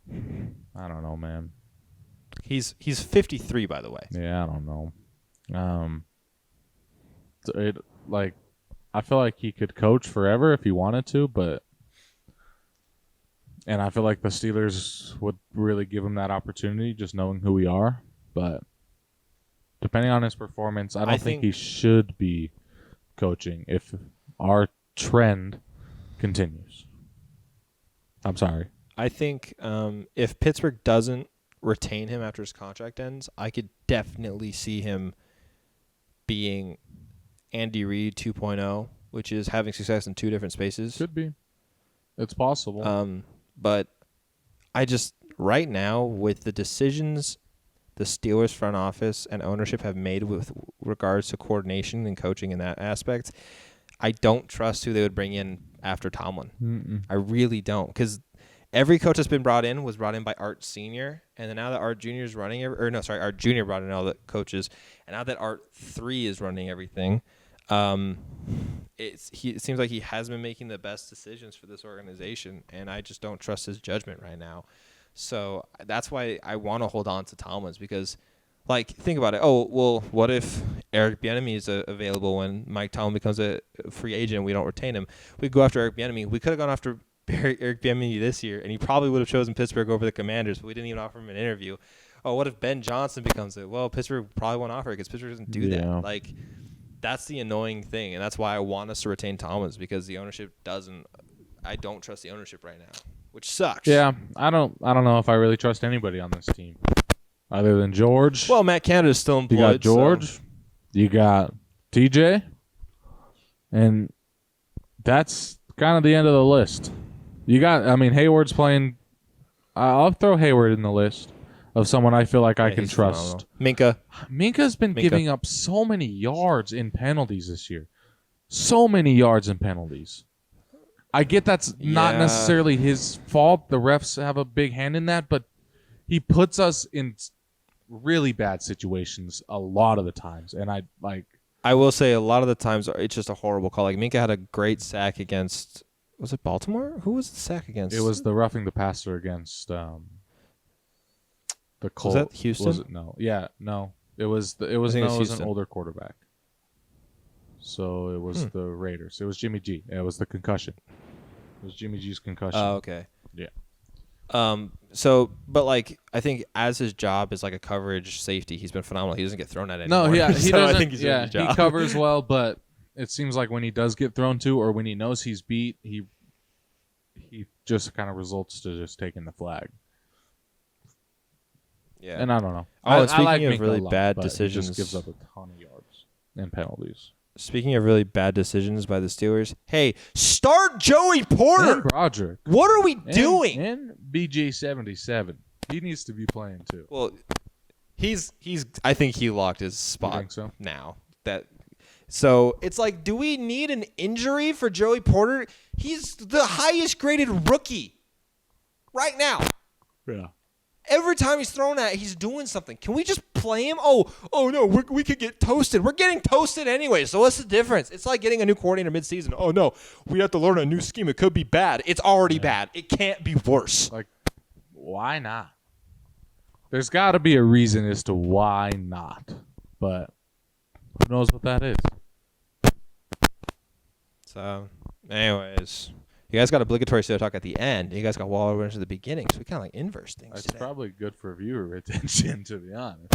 I don't know, man. He's 53, by the way. Yeah, I don't know. I feel like he could coach forever if he wanted to, and I feel like the Steelers would really give him that opportunity, just knowing who we are. But depending on his performance, I don't think he should be coaching if our trend continues. I'm sorry. I think if Pittsburgh doesn't retain him after his contract ends, I could definitely see him being Andy Reid 2.0, which is having success in two different spaces. Could be. It's possible. But I right now, with the decisions the Steelers front office and ownership have made with regards to coordination and coaching in that aspect, I don't trust who they would bring in after Tomlin. Mm-mm. I really don't, because every coach that's been brought in was brought in by Art Senior, and then now that Art Junior is running, Art Junior brought in all the coaches, and now that Art 3 is running everything, it seems like he has been making the best decisions for this organization, and I just don't trust his judgment right now. So that's why I want to hold on to Tomlin's, because, like, think about it. Oh, well, what if Eric Bieniemy is available when Mike Tomlin becomes a free agent and we don't retain him? We go after Eric Bieniemy. We could have gone after Eric Bieniemy this year, and he probably would have chosen Pittsburgh over the Commanders, but we didn't even offer him an interview. Oh, what if Ben Johnson becomes it? Well, Pittsburgh probably won't offer it because Pittsburgh doesn't do that. Like, that's the annoying thing, and that's why I want us to retain Tomlin's, because the ownership doesn't. I don't trust the ownership right now, which sucks. Yeah, I don't know if I really trust anybody on this team other than George. Well, Matt Canada's still employed. You got George, so. You got TJ, and that's kind of the end of the list. You got, I mean, Hayward's playing. I'll throw Hayward in the list of someone I feel like I can trust. phenomenal. Minka's been giving up so many yards in penalties this year. So many yards in penalties. I get that's not necessarily his fault. The refs have a big hand in that, but he puts us in really bad situations a lot of the times. And I will say a lot of the times it's just a horrible call. Like, Minka had a great sack against, was it Baltimore? Who was the sack against? It was the roughing the passer against the Colts. Was that Houston? Was it? No. Yeah, no. It was an older quarterback. So it was the Raiders. It was Jimmy G. It was the concussion. It was Jimmy G's concussion. Oh, okay. Yeah. So, but like, I think as his job is like a coverage safety, he's been phenomenal. He doesn't get thrown at anymore. No, yeah, he so doesn't. I think he's doing his job. He covers well, but it seems like when he does get thrown to, or when he knows he's beat, he just kind of results to just taking the flag. Yeah, and I don't know. Oh, and I like speaking of Minka really a lot, bad but decisions, he just gives up a ton of yards and penalties. Speaking of really bad decisions by the Steelers, hey, start Joey Porter. And Broderick. What are we doing? And BJ77. He needs to be playing too. Well, he's. I think he locked his spot. You think so? Now so it's like, do we need an injury for Joey Porter? He's the highest graded rookie right now. Yeah. Every time he's thrown at, he's doing something. Can we just play him? Oh no, we could get toasted. We're getting toasted anyway, so what's the difference? It's like getting a new coordinator midseason. Oh no, we have to learn a new scheme. It could be bad. It's already bad. It can't be worse. Like, why not? There's got to be a reason as to why not, but who knows what that is. So, anyways, you guys got obligatory so talk at the end. You guys got wall runners at the beginning, so we kind of like inverse things. It's today. probably good for viewer retention, to be honest.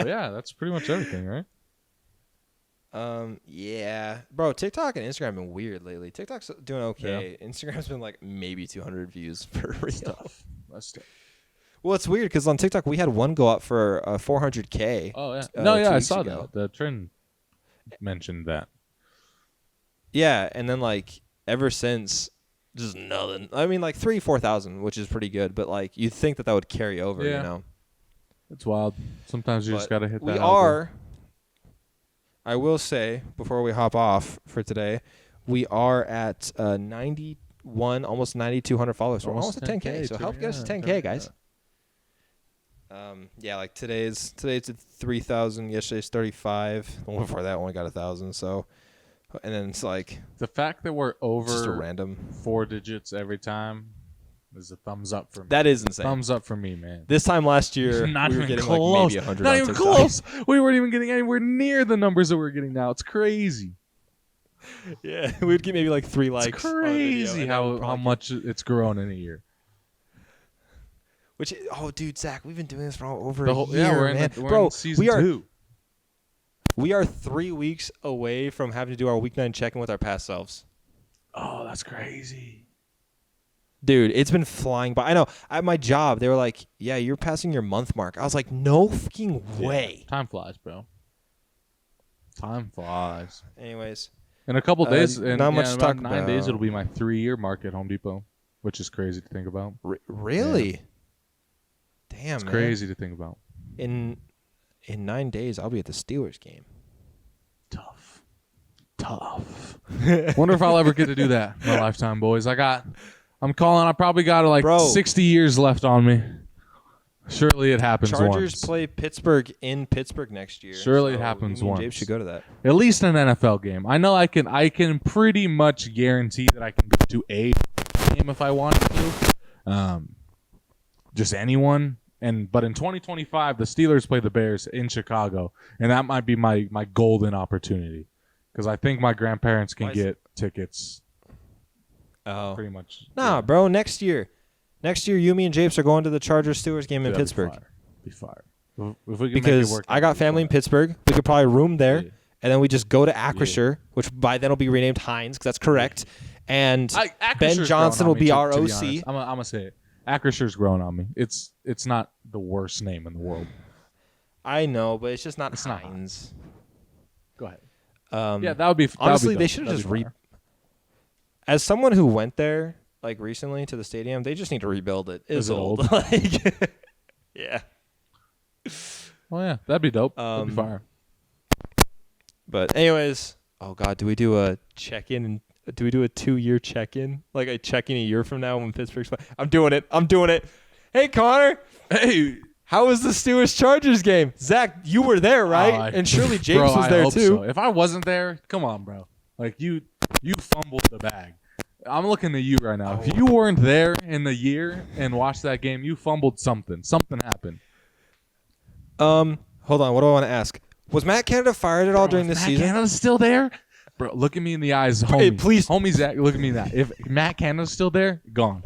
Yeah, that's pretty much everything, right? Yeah, bro. TikTok and Instagram have been weird lately. TikTok's doing okay. Yeah. Instagram's been like maybe 200 views for real. That's tough. Well, it's weird because on TikTok we had one go up for 400K. Oh yeah, I saw that. The trend mentioned that. Yeah, and then like ever since, just nothing. I mean, like 3,000-4,000, which is pretty good, but like you'd think that would carry over. Yeah. You know, it's wild. Sometimes you just gotta hit that. We are. I will say before we hop off for today, we are at 91, almost 9,200 followers. We're almost at 10K. So help get us to 10K, guys. Yeah, like today's at 3,000. Yesterday's 35. The one before that only got 1,000. So, and then it's like the fact that we're over just a random 4 digits every time is a thumbs up for me. That is insane. Thumbs up for me, man. This time last year, not we were even getting close. like maybe 100 Not on even TikTok. close. We weren't even getting anywhere near the numbers that we're getting now. It's crazy. Yeah, we would get maybe like 3 likes. It's crazy how much it's grown in a year. Which, dude, Zach, we've been doing this for over a year, yeah, we're man. we're Bro, in season 2. We are 3 weeks away from having to do our week 9 check-in with our past selves. Oh, that's crazy. Dude, it's been flying by. I know. At my job, they were like, yeah, you're passing your month mark. I was like, no fucking way. Yeah, time flies, bro. Time flies. Anyways. In a couple days, not much to talk about 9 days, it'll be my 3-year mark at Home Depot. which is crazy to think about. Really? Damn, It's man. crazy to think about. In 9 days, I'll be at the Steelers game. Tough. Wonder if I'll ever get to do that in my lifetime, boys. I'm calling. I probably got like Bro. 60 years left on me. Surely it happens Chargers once. play Pittsburgh in Pittsburgh next year. Surely it so happens you and once. Jabe should go to that. At least an NFL game. I know I can pretty much guarantee that I can go to a game if I wanted to. Just anyone. But in 2025, the Steelers play the Bears in Chicago, and that might be my golden opportunity, because I think my grandparents can get tickets. Oh, Pretty much. nah, bro. Next year, you, me, and Japes are going to the Chargers Steelers game in That'd Pittsburgh. Be fire. If we can make it Because work, I got family in Pittsburgh. We could probably room there, Yeah. and then we just go to Acrisure, which by then will be renamed Heinz, because that's correct. And Ben Johnson will be our OC. I'm gonna say it. Acrissure's growing on me. It's not the worst name in the world. I know, but it's just not It's not Heinz. Go ahead. Yeah, That would be honestly, dope. they should have That'd just be fire. As someone who went there like recently to the stadium, they just need to rebuild it. It's Is it old. old? Like, yeah. Well, yeah, that'd be dope. That'd be fire. But anyways, oh god, do we do a check-in? And do we do a 2-year check-in? Like a check-in a year from now when Pittsburgh's playing? I'm doing it. Hey, Connor. Hey, How was the Steelers Chargers game? Zach, you were there, right? And surely James bro, was I there hope too. so. If I wasn't there, come on, bro. Like you fumbled the bag. I'm looking at you right now. If you weren't there in the year and watched that game, you fumbled something. Something happened. Hold on. What do I want to ask? Was Matt Canada fired at all during this season? Matt Canada's still there? Bro, look at me in the eyes, homie. Hey, please. Homie Zach, look at me in that. If Matt Canada's still there, gone.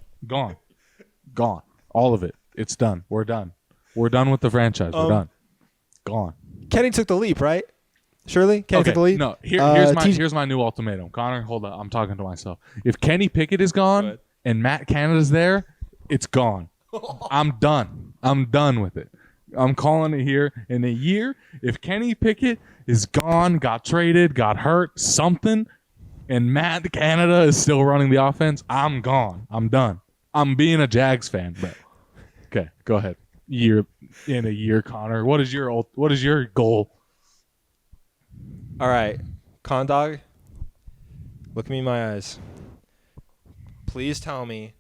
All of it. It's done. We're done. We're done with the franchise. We're done. Gone. Kenny took the leap, right? Surely? Kenny took the leap? No, here's here's my new ultimatum. Connor, hold on. I'm talking to myself. If Kenny Pickett is gone and Matt Canada's there, it's gone. I'm done. I'm done with it. I'm calling it here. In a year, if Kenny Pickett is gone, got traded, got hurt, something, and Matt Canada is still running the offense, I'm gone. I'm done. I'm being a Jags fan, bro. Okay, go ahead. In a year, Connor. What is your goal? All right. Condog, look me in my eyes. Please tell me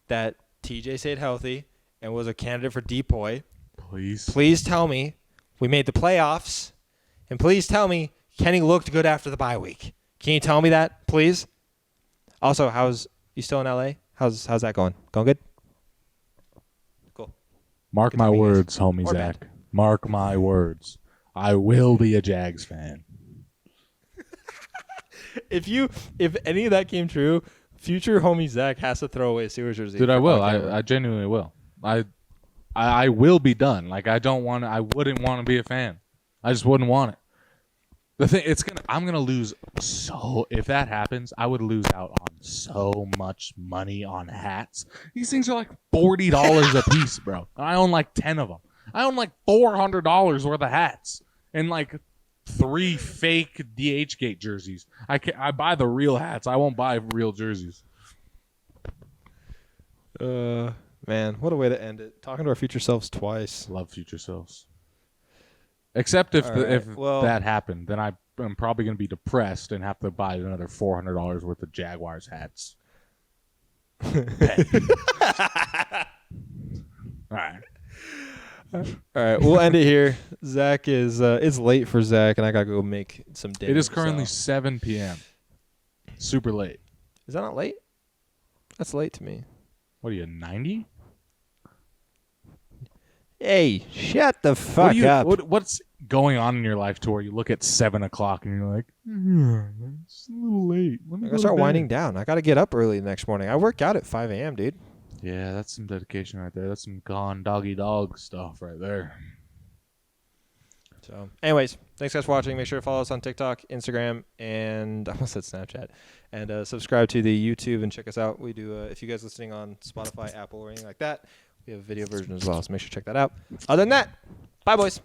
that TJ stayed healthy and was a candidate for Depoy. Please. Please tell me we made the playoffs. And please tell me Kenny looked good after the bye week. Can you tell me that, please? Also, you still in LA? How's that going? Going good? Cool. Mark Good my talking, guys. words, homie Or Zach. bad. Mark my words. I will be a Jags fan. If any of that came true, future homie Zach has to throw away a Steelers jersey. Dude, I for will. on camera. I genuinely will. I will be done. Like I wouldn't want to be a fan. I just wouldn't want it. The thing I'm gonna lose if that happens, I would lose out on so much money on hats. These things are like $40 a piece, bro. And I own like 10 of them. I own like $400 worth of hats and like 3 fake DH Gate jerseys. I buy the real hats. I won't buy real jerseys. Man, what a way to end it. Talking to our future selves twice. Love future selves. Except if Well- that happened, then I'm probably going to be depressed and have to buy another $400 worth of Jaguars hats. All right. All right, we'll end it here. Zach is it's late for Zach, and I gotta go make some dinner. It is currently so. 7 p.m. Super late. Is that not late? That's late to me. What are you, 90? Hey, shut the fuck up. What's going on in your life to where you look at 7 o'clock and you're like, it's a little late. Let me I go gotta to start bed." winding down. I gotta get up early the next morning. I work out at 5 a.m., dude. Yeah, that's some dedication right there. That's some gone doggy dog stuff right there. So, anyways, thanks guys for watching. Make sure to follow us on TikTok, Instagram, and I almost said Snapchat. And subscribe to the YouTube and check us out. We do, if you guys listening on Spotify, Apple, or anything like that, we have a video version as well. So make sure to check that out. Other than that, bye, boys.